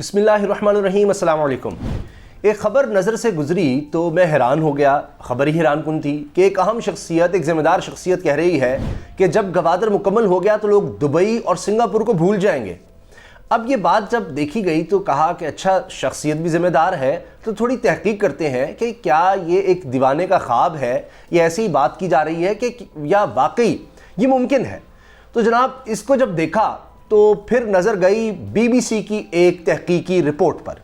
बिस्मिल्लाहिर्रहमानिर्रहीम, अस्सलाम वालेकुम। एक ख़बर नज़र से गुजरी तो मैं हैरान हो गया। ख़बर ही हैरान कुन थी कि एक अहम शख्सियत, एक ज़िम्मेदार शख्सियत कह रही है कि जब गवादर मुकम्मल हो गया तो लोग दुबई और सिंगापुर को भूल जाएंगे। अब ये बात जब देखी गई तो कहा कि अच्छा, शख्सियत भी ज़िम्मेदार है तो थोड़ी तहकीक करते हैं कि क्या ये एक दीवाने का ख्वाब है या ऐसी बात की जा रही है कि या वाकई ये मुमकिन है। तो जनाब इसको जब देखा तो फिर नज़र गई BBC की एक तहकीकी रिपोर्ट पर,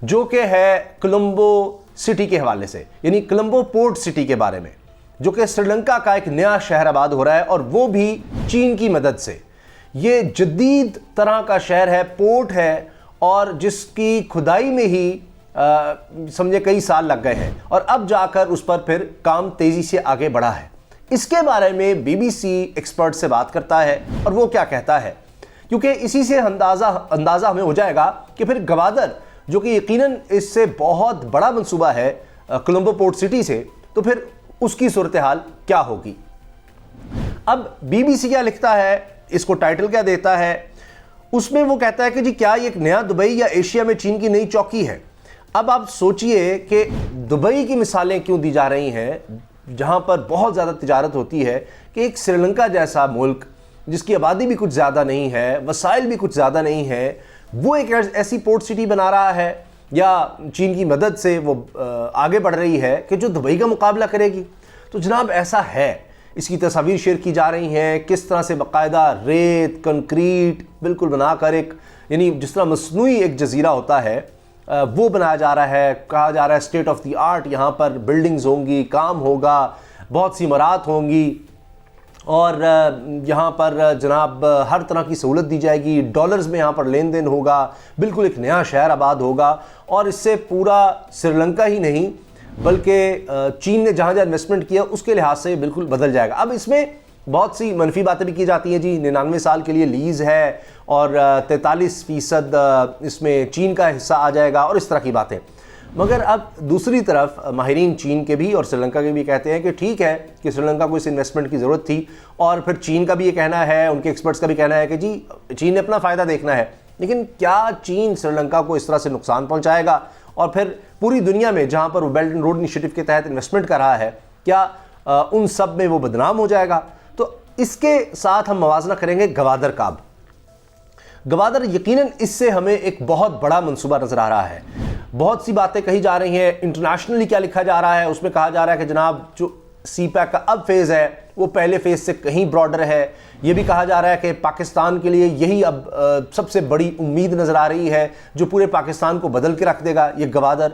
जो कि है कोलंबो सिटी के हवाले से, यानी कोलंबो पोर्ट सिटी के बारे में, जो कि श्रीलंका का एक नया शहर आबाद हो रहा है और वो भी चीन की मदद से। ये जदीद तरह का शहर है, पोर्ट है, और जिसकी खुदाई में ही समझे कई साल लग गए हैं और अब जाकर उस पर फिर काम तेज़ी से आगे बढ़ा है। इसके बारे में BBC एक्सपर्ट से बात करता है और वो क्या कहता है, क्योंकि इसी से अंदाज़ा हमें हो जाएगा कि फिर गवादर, जो कि यकीनन इससे बहुत बड़ा मंसूबा है कोलंबो पोर्ट सिटी से, तो फिर उसकी सूरत हाल क्या होगी। अब BBC क्या लिखता है, इसको टाइटल क्या देता है, उसमें वो कहता है कि जी क्या ये एक नया दुबई या एशिया में चीन की नई चौकी है। अब आप सोचिए कि दुबई की मिसालें क्यों दी जा रही हैं, जहां पर बहुत ज़्यादा तिजारत होती है, कि एक श्रीलंका जैसा मुल्क जिसकी आबादी भी कुछ ज़्यादा नहीं है, वसाइल भी कुछ ज़्यादा नहीं है, वो एक ऐसी पोर्ट सिटी बना रहा है या चीन की मदद से वो आगे बढ़ रही है कि जो दुबई का मुकाबला करेगी। तो जनाब ऐसा है, इसकी तस्वीर शेयर की जा रही हैं, किस तरह से बाकायदा रेत कंक्रीट बिल्कुल बनाकर एक, यानी जिस तरह मसनूई एक जजीरा होता है वो बनाया जा रहा है। कहा जा रहा है स्टेट ऑफ द आर्ट यहाँ पर बिल्डिंग्स होंगी, काम होगा, बहुत सी इमारत होंगी और यहाँ पर जनाब हर तरह की सहूलत दी जाएगी, डॉलर्स में यहाँ पर लेन देन होगा, बिल्कुल एक नया शहर आबाद होगा। और इससे पूरा श्रीलंका ही नहीं बल्कि चीन ने जहाँ जहाँ इन्वेस्टमेंट किया उसके लिहाज से बिल्कुल बदल जाएगा। अब इसमें बहुत सी मनफी बातें भी की जाती हैं जी, 99 साल के लिए लीज़ है और 43% इसमें चीन का हिस्सा आ जाएगा और इस तरह की बातें। मगर अब दूसरी तरफ माहिरीन चीन के भी और श्रीलंका के भी कहते हैं कि ठीक है कि श्रीलंका को इस इन्वेस्टमेंट की ज़रूरत थी, और फिर चीन का भी ये कहना है, उनके एक्सपर्ट्स का भी कहना है कि जी चीन ने अपना फ़ायदा देखना है, लेकिन क्या चीन श्रीलंका को इस तरह से नुकसान पहुंचाएगा और फिर पूरी दुनिया में जहां पर वो बेल्ट एंड रोड इनिशिएटिव के तहत इन्वेस्टमेंट कर रहा है, क्या उन सब में वो बदनाम हो जाएगा। तो इसके साथ हम मवाजना करेंगे गवादर का। गवादर यकीनन इससे हमें एक बहुत बड़ा मंसूबा नजर आ रहा है। बहुत सी बातें कही जा रही हैं, इंटरनेशनली क्या लिखा जा रहा है, उसमें कहा जा रहा है कि जनाब जो CPEC का अब फेज़ है वो पहले फेज़ से कहीं ब्रॉडर है। ये भी कहा जा रहा है कि पाकिस्तान के लिए यही अब सबसे बड़ी उम्मीद नज़र आ रही है जो पूरे पाकिस्तान को बदल के रख देगा, ये गवादर।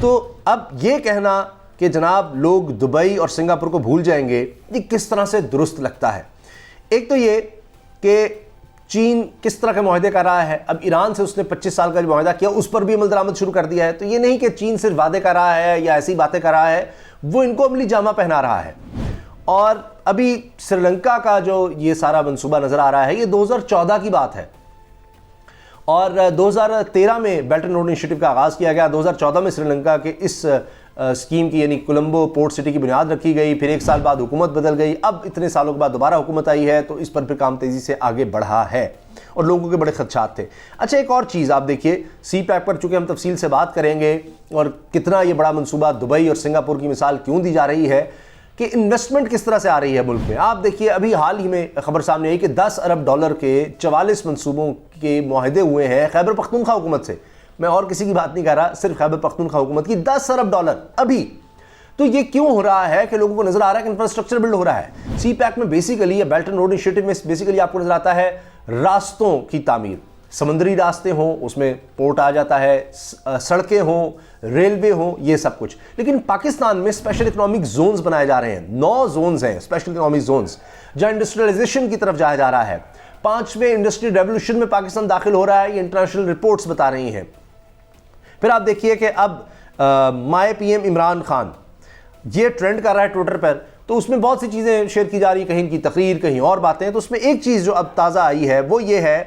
तो अब ये कहना कि जनाब लोग दुबई और सिंगापुर को भूल जाएंगे, ये किस तरह से दुरुस्त लगता है। एक तो ये कि चीन किस तरह के मुआहदे कर रहा है। अब ईरान से उसने 25 साल का जो मुआहदा किया उस पर भी अमल दरामद शुरू कर दिया है। तो ये नहीं कि चीन सिर्फ वादे कर रहा है या ऐसी बातें कर रहा है, वो इनको अमली जामा पहना रहा है। और अभी श्रीलंका का जो ये सारा मंसूबा नज़र आ रहा है, ये 2014 की बात है और 2013 में बेल्ट एंड रोड इनिशिएटिव का आगाज़ किया गया। 2014 में श्रीलंका के इस स्कीम की, यानी कोलंबो पोर्ट सिटी की बुनियाद रखी गई। फिर एक साल बाद हुकूमत बदल गई, अब इतने सालों के बाद दोबारा हुकूमत आई है, तो इस पर फिर काम तेज़ी से आगे बढ़ा है और लोगों के बड़े खदशात थे। अच्छा, एक और चीज़ आप देखिए, CPEC पर चूँकि हम तफसील से बात करेंगे और कितना ये बड़ा मंसूबा दुबई और सिंगापुर की मिसाल क्यों दी जा रही है कि इन्वेस्टमेंट किस तरह से आ रही है मुल्क में। आप देखिए अभी हाल ही में खबर सामने आई कि 10 अरब डॉलर के 44 मंसूबों के मुआहदे हुए हैं खैबर पख्तूनख्वा हुकूमत से। मैं और किसी की बात नहीं कर रहा, सिर्फ खैबर पख्तूनख्वा हुकूमत की 10 अरब डॉलर अभी। तो ये क्यों हो रहा है कि लोगों को नजर आ रहा है कि इंफ्रास्ट्रक्चर बिल्ड हो रहा है। CPEC में बेसिकली, या बेल्ट एंड रोड इनिशिएटिव में बेसिकली आपको नजर आता है रास्तों की तामीर, समुद्री रास्ते हों उसमें पोर्ट आ जाता है, सड़कें हों, रेलवे हो, ये सब कुछ। लेकिन पाकिस्तान में स्पेशल इकोनॉमिक जोन्स बनाए जा रहे हैं। 9 जोन्स हैं स्पेशल इकोनॉमिक जोन्स, जहां इंडस्ट्रियलाइजेशन की तरफ जाया जा रहा है। 5वें इंडस्ट्री रेवोल्यूशन में पाकिस्तान दाखिल हो रहा है, ये इंटरनेशनल रिपोर्ट्स बता रही हैं। फिर आप देखिए कि अब माय PM इमरान खान ये ट्रेंड कर रहा है ट्विटर पर, तो उसमें बहुत सी चीज़ें शेयर की जा रही, कहीं की तकरीर, कहीं और बातें। तो उसमें एक चीज़ जो अब ताज़ा आई है वो ये है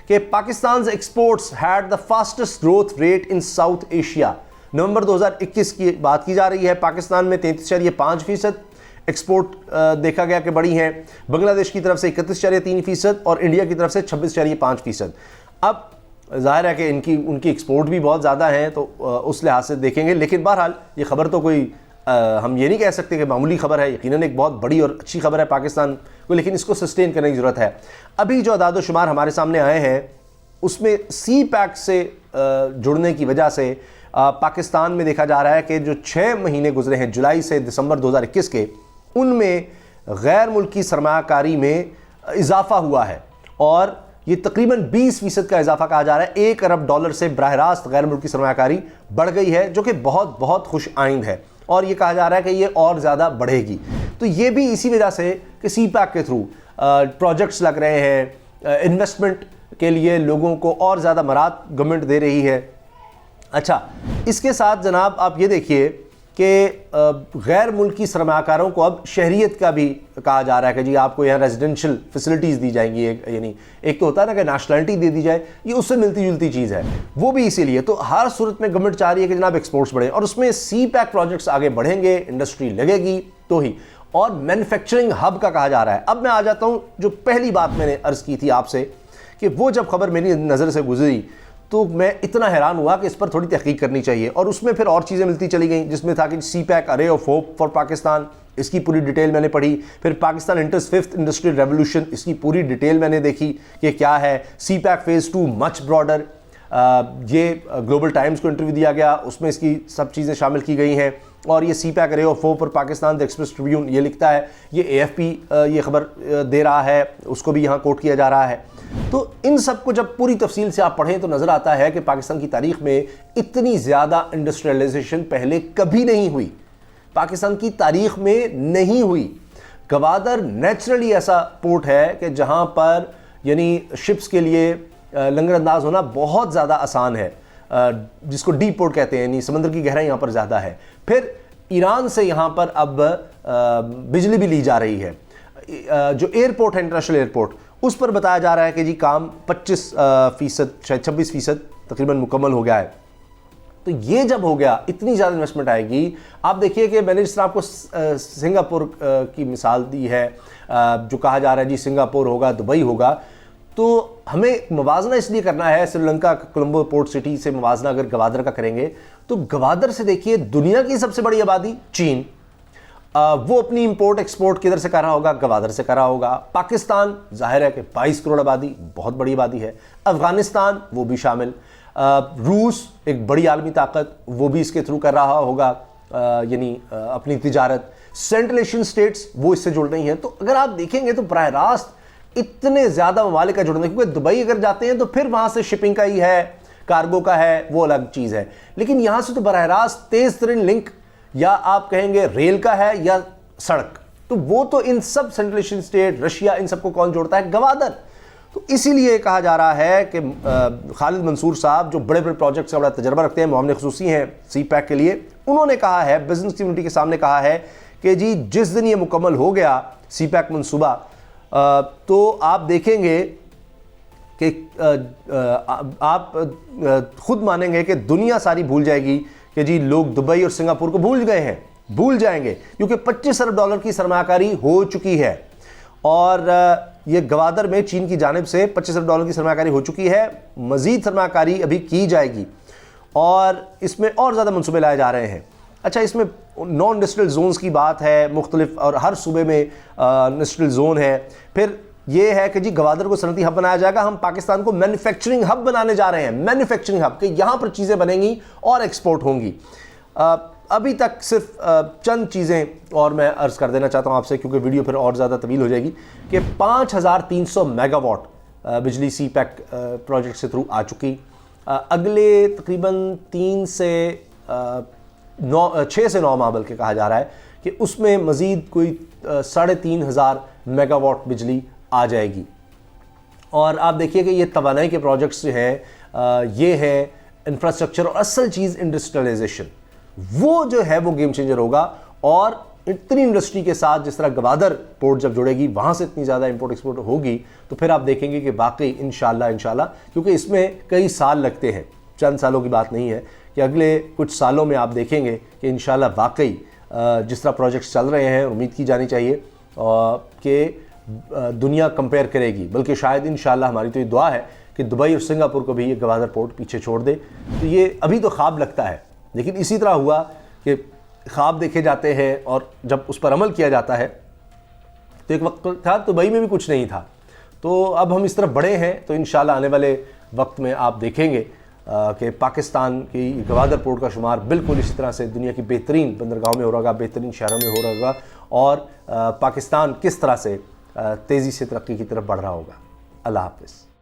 कि Pakistan exports had the fastest growth rate in South Asia. नवंबर 2021 की बात की जा रही है। पाकिस्तान में 33.5% एक्सपोर्ट देखा गया कि बढ़ी हैं। बांग्लादेश की तरफ से 31.3% और इंडिया की तरफ से 26.5%। अब ज़ाहिर है कि उनकी एक्सपोर्ट भी बहुत ज़्यादा है, तो उस लिहाज से देखेंगे। लेकिन बहरहाल ये ख़बर तो कोई हम ये नहीं कह सकते कि मामूली ख़बर है, यकीनन एक बहुत बड़ी और अच्छी खबर है पाकिस्तान को, लेकिन इसको सस्टेन करने की ज़रूरत है। अभी जो अदाद शुमार हमारे सामने आए हैं उसमें सी पैक से जुड़ने की वजह से पाकिस्तान में देखा जा रहा है कि जो 6 महीने गुजरे हैं जुलाई से दिसंबर 2021 के, उनमें गैर मुल्की सरमायाकारी में इजाफा हुआ है और ये तकरीबन 20% का इजाफा कहा जा रहा है। $1 अरब से बराह रास्त गैर मुल्की सरमायाकारी बढ़ गई है, जो कि बहुत बहुत खुश आइंद है और ये कहा जा रहा है कि ये और ज़्यादा बढ़ेगी। तो ये भी इसी वजह से कि सी पैक के थ्रू प्रोजेक्ट्स लग रहे हैं, इन्वेस्टमेंट के लिए लोगों को और ज़्यादा मराद गवर्नमेंट दे रही है। अच्छा, इसके साथ जनाब आप ये देखिए कि गैर मुल्की सरमाकारों को अब शहरियत का भी कहा जा रहा है कि जी आपको यहाँ रेजिडेंशियल फैसिलिटीज़ दी जाएंगी। यानी एक तो होता है ना कि नेशनलिटी दे दी जाए, ये उससे मिलती जुलती चीज़ है, वो भी इसीलिए। तो हर सूरत में गवर्नमेंट चाह रही है कि जनाब एक्सपोर्ट्स बढ़ें और उसमें सी पैक प्रोजेक्ट्स आगे बढ़ेंगे, इंडस्ट्री लगेगी तो ही, और मैन्युफैक्चरिंग हब का कहा जा रहा है। अब मैं आ जाता हूँ जो पहली बात मैंने अर्ज़ की थी आपसे कि वो जब खबर मेरी नज़र से गुजरी तो मैं इतना हैरान हुआ कि इस पर थोड़ी तहकीक करनी चाहिए, और उसमें फिर और चीज़ें मिलती चली गई, जिसमें था कि सी पैक अरे ऑफ होप फॉर पाकिस्तान, इसकी पूरी डिटेल मैंने पढ़ी। फिर Pakistan enters 5th industrial revolution, इसकी पूरी डिटेल मैंने देखी कि क्या है। सी पैक फेज़ 2 मच ब्रॉडर, ये ग्लोबल टाइम्स को इंटरव्यू दिया गया, उसमें इसकी सब चीज़ें शामिल की गई हैं। और ये सी पैक अरे of hope for Pakistan, the express Tribune ये लिखता है, ये AFP ये खबर दे रहा है, उसको भी यहाँ कोट किया जा रहा है। तो इन सब को जब पूरी तफसील से आप पढ़ें तो नज़र आता है कि पाकिस्तान की तारीख में इतनी ज़्यादा इंडस्ट्रियलाइजेशन पहले कभी नहीं हुई, पाकिस्तान की तारीख में नहीं हुई। गवादर नेचुरली ऐसा पोर्ट है कि जहाँ पर यानी शिप्स के लिए लंगर अंदाज होना बहुत ज़्यादा आसान है, जिसको डीप पोर्ट कहते हैं, यानी समुद्र की गहराई यहाँ पर ज़्यादा है। फिर ईरान से यहाँ पर अब बिजली भी ली जा रही है। जो एयरपोर्ट है, इंटरनेशनल एयरपोर्ट, उस पर बताया जा रहा है कि जी काम 25% शायद 26% तकरीबन मुकम्मल हो गया है। तो ये जब हो गया, इतनी ज़्यादा इन्वेस्टमेंट आएगी। आप देखिए कि मैंने जिस तरह आपको सिंगापुर की मिसाल दी है, जो कहा जा रहा है जी सिंगापुर होगा, दुबई होगा, तो हमें मुवाजना इसलिए करना है श्रीलंका कोलंबो पोर्ट सिटी से मुवाजना अगर गवादर का करेंगे तो गवादर से देखिए दुनिया की सबसे बड़ी आबादी चीन, वो अपनी इंपोर्ट एक्सपोर्ट किधर से कर रहा होगा? गवादर से कर रहा होगा। पाकिस्तान जाहिर है कि 22 करोड़ आबादी, बहुत बड़ी आबादी है। अफगानिस्तान वो भी शामिल, रूस एक बड़ी आलमी ताकत, वो भी इसके थ्रू कर रहा होगा यानी अपनी तिजारत। सेंट्रल एशियन स्टेट्स वो इससे जुड़ रही हैं। तो अगर आप देखेंगे तो बराह रास्त इतने ज़्यादा ममालिक का जुड़ने, क्योंकि दुबई अगर जाते हैं तो फिर वहाँ से शिपिंग का ही है, कार्गो का है, वो अलग चीज़ है। लेकिन यहाँ से तो बराह रास्त तेज़ तरीन लिंक या आप कहेंगे रेल का है या सड़क, तो वो तो इन सब सेंट्रल एशियन स्टेट, रशिया, इन सबको कौन जोड़ता है? गवादर। तो इसीलिए कहा जा रहा है कि खालिद मंसूर साहब जो बड़े बड़े प्रोजेक्ट्स का बड़ा तजर्बा रखते हैं, मामले खुसूसी हैं सी पैक के लिए, उन्होंने कहा है, बिजनेस कम्युनिटी के सामने कहा है कि जी जिस दिन ये मुकम्मल हो गया सी पैक मनसूबा, तो आप देखेंगे कि आप खुद मानेंगे कि दुनिया सारी भूल जाएगी कि जी लोग दुबई और सिंगापुर को भूल गए हैं, भूल जाएंगे, क्योंकि $25 अरब की सरमाकारी हो चुकी है। और ये गवादर में चीन की जानिब से $25 अरब की सरमाकारी हो चुकी है, मज़ीद सरमाकारी अभी की जाएगी और इसमें और ज़्यादा मनसूबे लाए जा रहे हैं। अच्छा, इसमें नॉन इंडस्ट्रियल जोन्स की बात है मुख्तलिफ, और हर सूबे में इंडस्ट्रियल जोन है। फिर ये है कि जी गवादर को सनती हब बनाया जाएगा। हम पाकिस्तान को मैन्युफैक्चरिंग हब बनाने जा रहे हैं, मैन्युफैक्चरिंग हब, कि यहाँ पर चीज़ें बनेंगी और एक्सपोर्ट होंगी। अभी तक सिर्फ चंद चीज़ें और मैं अर्ज़ कर देना चाहता हूँ आपसे, क्योंकि वीडियो फिर और ज़्यादा तवील हो जाएगी, कि 5300 मेगावाट बिजली सी पैक प्रोजेक्ट से थ्रू आ चुकी। अगले तकरीबन 6 से 9 माह बल्कि कहा जा रहा है कि उसमें मज़ीद कोई 3500 मेगावाट बिजली आ जाएगी। और आप देखिए कि ये तवानाई के प्रोजेक्ट्स जो हैं, ये है इंफ्रास्ट्रक्चर, और असल चीज़ इंडस्ट्रियलाइजेशन, वो जो है वो गेम चेंजर होगा। और इतनी इंडस्ट्री के साथ जिस तरह गवादर पोर्ट जब जुड़ेगी, वहाँ से इतनी ज़्यादा इंपोर्ट एक्सपोर्ट होगी, तो फिर आप देखेंगे कि वाकई इंशाल्लाह, क्योंकि इसमें कई साल लगते हैं, चंद सालों की बात नहीं है, कि अगले कुछ सालों में आप देखेंगे कि इंशाल्लाह वाकई जिस तरह प्रोजेक्ट्स चल रहे हैं, उम्मीद की जानी चाहिए कि दुनिया कंपेयर करेगी, बल्कि शायद इंशाल्लाह हमारी तो ये दुआ है कि दुबई और सिंगापुर को भी ये गवादर पोर्ट पीछे छोड़ दे। तो ये अभी तो ख्वाब लगता है, लेकिन इसी तरह हुआ कि ख्वाब देखे जाते हैं और जब उस पर अमल किया जाता है तो एक वक्त था दुबई में भी कुछ नहीं था। तो अब हम इस तरफ बढ़े हैं, तो इंशाल्लाह आने वाले वक्त में आप देखेंगे कि पाकिस्तान की गवादर पोर्ट का शुमार बिल्कुल इसी तरह से दुनिया की बेहतरीन बंदरगाहों में हो रहा होगा, बेहतरीन शहरों में हो रहा होगा, और पाकिस्तान किस तरह से तेज़ी से तरक्की की तरफ बढ़ रहा होगा। अल्लाह हाफ़िज़।